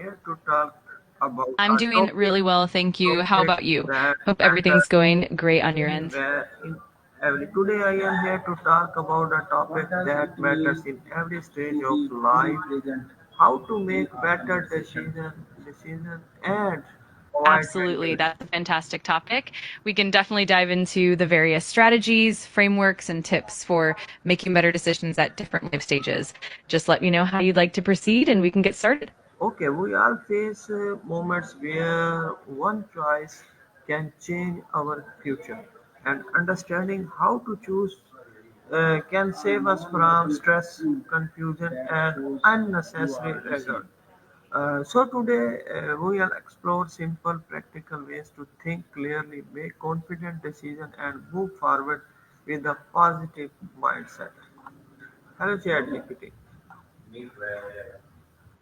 here to talk about I'm a doing topic really well, thank you. How topic about you? that Hope everything's matters going great on your in, end. in every. Today, I am here to talk about a topic that matters in every stage of life: how to make better decisions and avoid Absolutely. regret. That's a fantastic topic. We can definitely dive into the various strategies, frameworks, and tips for making better decisions at different life stages. Just let me know how you'd like to proceed and we can get started. Okay, we all face moments where one choice can change our future, and understanding how to choose can save us from stress, confusion, and unnecessary regret. So today we will explore simple, practical ways to think clearly, make confident decisions, and move forward with a positive mindset. Hello, ChatGPT.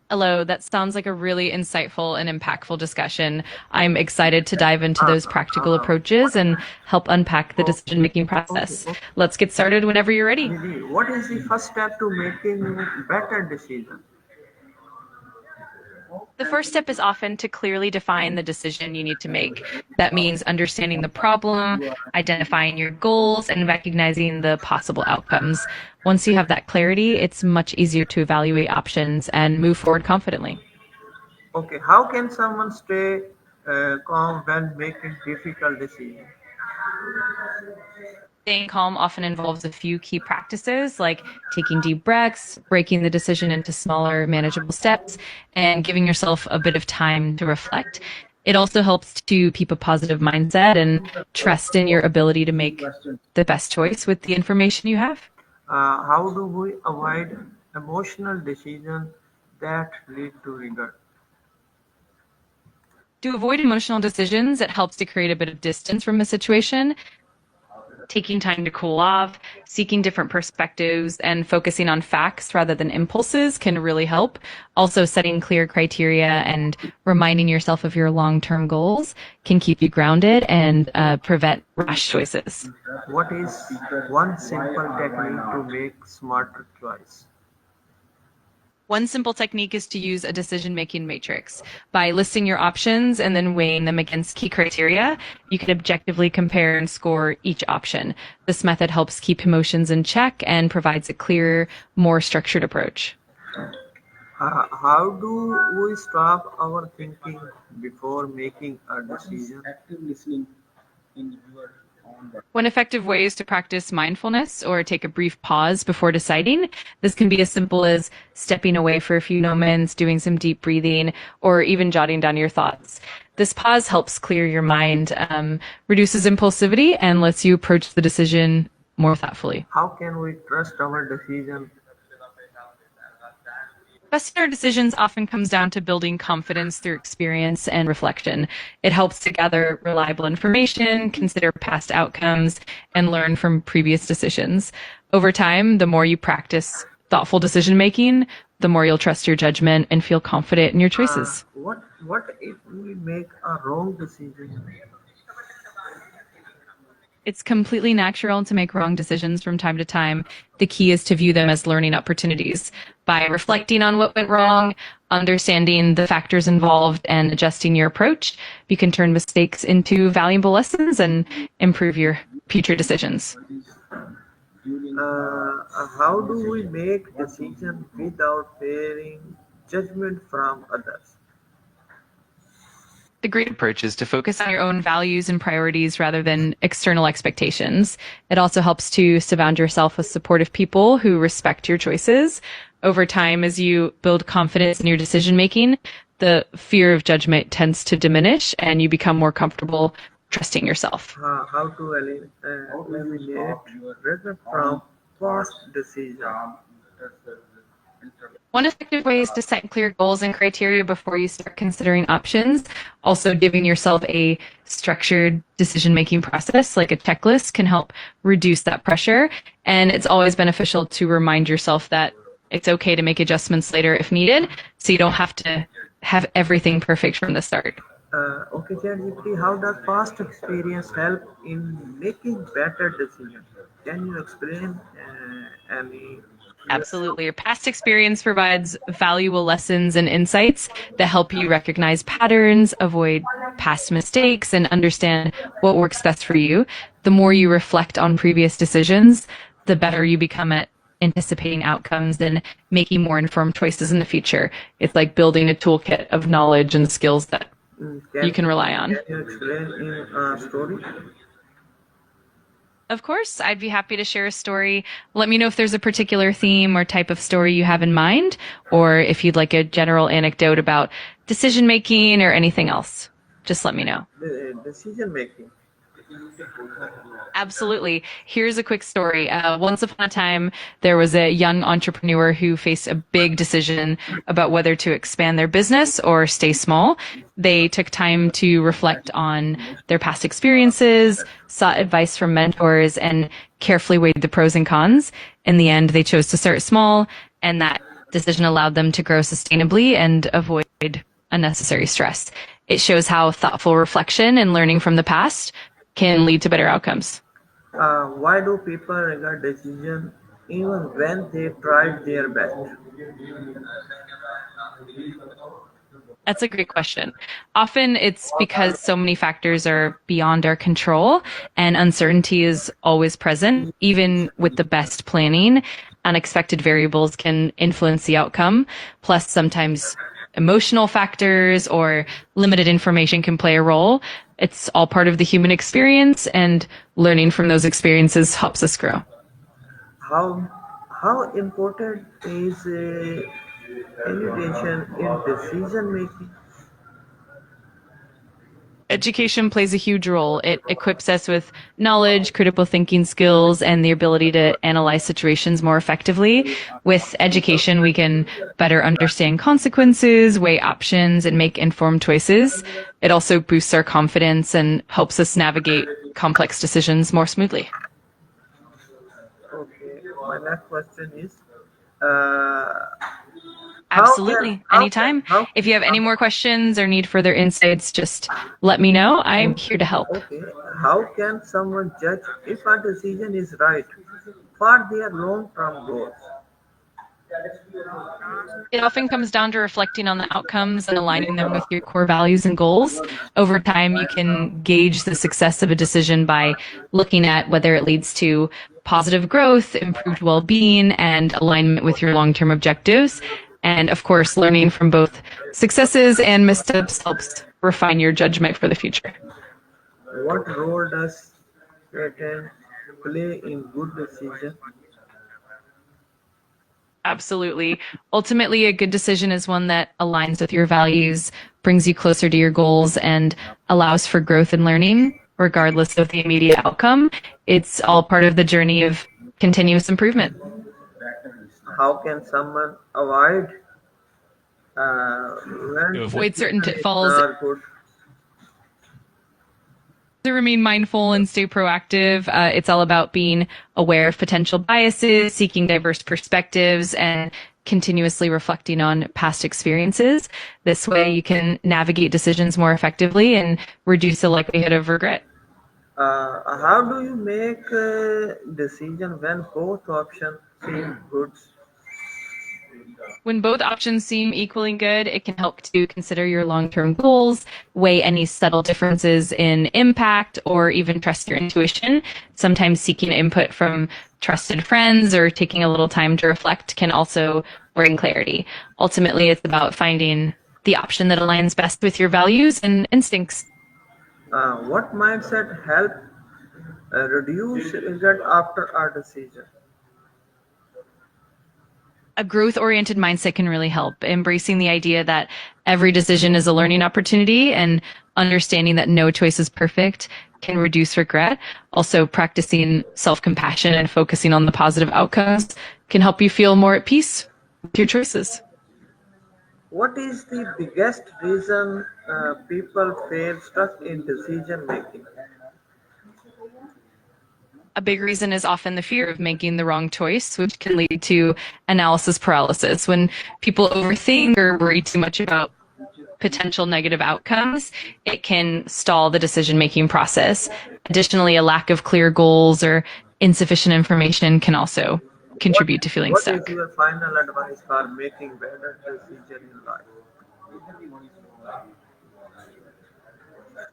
Hello, that sounds like a really insightful and impactful discussion. I'm excited to dive into those practical What? approaches and help unpack the Okay, decision making okay, process. okay. Let's get started whenever you're ready. Nidhi, what is the first step to making better decision? The first step is often to clearly define the decision you need to make. That means understanding the problem, identifying your goals, and recognizing the possible outcomes. Once you have that clarity, it's much easier to evaluate options and move forward confidently. Okay, how can someone stay calm when making difficult decisions? Staying calm often involves a few key practices like taking deep breaths, breaking the decision into smaller, manageable steps, and giving yourself a bit of time to reflect. It also helps to keep a positive mindset and trust in your ability to make the best choice with the information you have. How do we avoid emotional decisions that lead to regret? To avoid emotional decisions, it helps to create a bit of distance from a situation. Taking time to cool off, seeking different perspectives, and focusing on facts rather than impulses can really help. Also, setting clear criteria and reminding yourself of your long term goals can keep you grounded and prevent rash choices. What is one simple technique to make smarter choice? One simple technique is to use a decision making matrix. By listing your options and then weighing them against key criteria, you can objectively compare and score each option. This method helps keep emotions in check and provides a clearer, more structured approach. How do we stop our thinking before making a decision? One effective way is to practice mindfulness or take a brief pause before deciding. This can be as simple as stepping away for a few moments, doing some deep breathing, or even jotting down your thoughts. This pause helps clear your mind, reduces impulsivity, and lets you approach the decision more thoughtfully. How can we trust our decision? Trusting our decisions often comes down to building confidence through experience and reflection. It helps to gather reliable information, consider past outcomes, and learn from previous decisions. Over time, the more you practice thoughtful decision making, the more you'll trust your judgment and feel confident in your choices. What if we make a wrong decision? It's completely natural to make wrong decisions from time to time. The key is to view them as learning opportunities. By reflecting on what went wrong, understanding the factors involved, and adjusting your approach, you can turn mistakes into valuable lessons and improve your future decisions. How do we make decisions without fearing judgment from others? The great approach is to focus on your own values and priorities rather than external expectations. It also helps to surround yourself with supportive people who respect your choices. Over time, as you build confidence in your decision making, the fear of judgment tends to diminish and you become more comfortable trusting yourself. How to eliminate regret from past decisions? One effective way is to set clear goals and criteria before you start considering options. Also, giving yourself a structured decision making process, like a checklist, can help reduce that pressure. And it's always beneficial to remind yourself that it's okay to make adjustments later if needed, so you don't have to have everything perfect from the start. Okay, ChatGPT, how does past experience help in making better decisions? Can you explain any? Absolutely. Your past experience provides valuable lessons and insights that help you recognize patterns, avoid past mistakes, and understand what works best for you. The more you reflect on previous decisions, the better you become at anticipating outcomes and making more informed choices in the future. It's like building a toolkit of knowledge and skills that you Can can rely on. can you explain in a story? Of course, I'd be happy to share a story. Let me know if there's a particular theme or type of story you have in mind, or if you'd like a general anecdote about decision making or anything else. Just let me know. The decision making. Absolutely. Here's a quick story. Once upon a time, there was a young entrepreneur who faced a big decision about whether to expand their business or stay small. They took time to reflect on their past experiences, sought advice from mentors, and carefully weighed the pros and cons. In the end, they chose to start small, and that decision allowed them to grow sustainably and avoid unnecessary stress. It shows how thoughtful reflection and learning from the past can lead to better outcomes. Why do people regret decision even when they tried their best? That's a great question. Often it's because so many factors are beyond our control and uncertainty is always present. Even with the best planning, unexpected variables can influence the outcome. Plus, sometimes emotional factors or limited information can play a role. It's all part of the human experience, and learning from those experiences helps us grow. How how important is education in decision making? Education plays a huge role. It equips us with knowledge, critical thinking skills, and the ability to analyze situations more effectively. With education, we can better understand consequences, weigh options, and make informed choices. It also boosts our confidence and helps us navigate complex decisions more smoothly. Okay, my next question is, uh, Absolutely. Anytime. how If you have any more questions or need further insights, just let me know. I'm here to help. okay, how can someone judge if a decision is right for their long term goals? It often comes down to reflecting on the outcomes and aligning them with your core values and goals. Over time, you can gauge the success of a decision by looking at whether it leads to positive growth, improved well-being, and alignment with your long-term objectives. And of course, learning from both successes and missteps helps refine your judgment for the future. What role does pattern play in good decision? Absolutely. Ultimately, a good decision is one that aligns with your values, brings you closer to your goals, and allows for growth and learning, regardless of the immediate outcome. It's all part of the journey of continuous improvement. How can someone avoid when Avoid certain decisions pitfalls are good? to remain mindful and stay proactive. It's all about being aware of potential biases, seeking diverse perspectives, and continuously reflecting on past experiences. This way, you can navigate decisions more effectively and reduce the likelihood of regret. How do you make a decision when both options seem good? When both options seem equally good, it can help to consider your long-term goals, weigh any subtle differences in impact, or even trust your intuition. Sometimes seeking input from trusted friends or taking a little time to reflect can also bring clarity. Ultimately, it's about finding the option that aligns best with your values and instincts. What mindset help reduce regret after a decision? A growth oriented mindset can really help. Embracing the idea that every decision is a learning opportunity and understanding that no choice is perfect can reduce regret. Also, practicing self compassion and focusing on the positive outcomes can help you feel more at peace with your choices. What is the biggest reason people fail stuck in decision making? A big reason is often the fear of making the wrong choice, which can lead to analysis paralysis. When people overthink or worry too much about potential negative outcomes, it can stall the decision making process. Additionally, a lack of clear goals or insufficient information can also What contribute to feeling What is stuck. your final advice for making better decisions in life?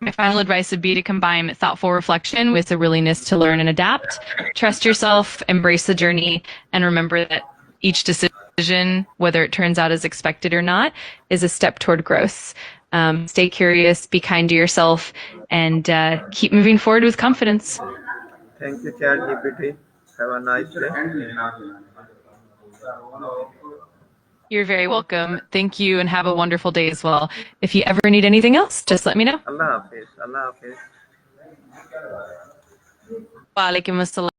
My final advice would be to combine thoughtful reflection with a willingness to learn and adapt. Trust yourself, embrace the journey, and remember that each decision, whether it turns out as expected or not, is a step toward growth. Stay curious, be kind to yourself, and keep moving forward with confidence. Thank you, ChatGPT. Have a nice day. You're very welcome. Thank you, and have a wonderful day as well. If you ever need anything else, just let me know. Allah Hafiz. Allah Hafiz. Wa alaikum assalam.